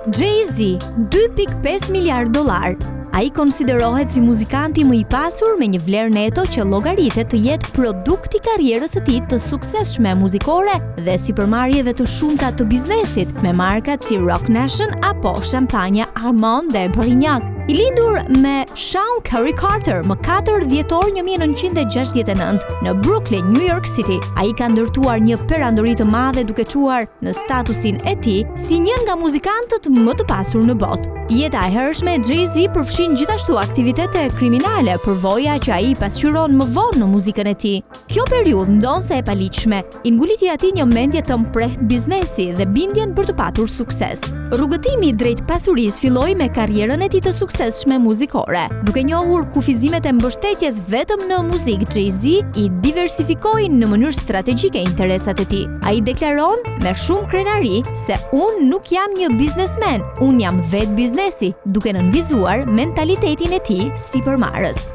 Jay-Z, $2.5 miliard. Ai konsiderohet si muzikanti më i pasur me një vlerë neto që llogaritet të jetë produkt i karrierës së tij të suksesshme muzikore dhe sipërmarrjeve të shumta të biznesit me markat si Roc Nation apo Champagne Armand de Brignac. I lindur me Sean Curry Carter më 4 dhjetor 1969 në Brooklyn, New York City. Ai ka ndërtuar një perandori të madhe duke quar në statusin e tij si një nga muzikantët më të pasur në botë. Jeta e hershme e Jay-Z përfshin gjithashtu aktivitete kriminale, përvoja që ai pasqyron më vonë në muzikën e tij. Kjo periudhë ndonse e paligjshme i nguliti atij një mendje të mprehtë biznesi dhe bindjen për të patur sukses. Rrugëtimi drejt pasurisë filloi me karrierën e tij të suksesshme muzikore. Duke njohur kufizimet e mbështetjes vetëm në muzikë, Jay-Z i diversifikoi në mënyrë strategjike interesat e tij. Ai deklaron me shumë krenari se unë nuk jam një biznesmen, unë jam vetë biznesi, duke nënvizuar mentalitetin e tij sipërmarrës.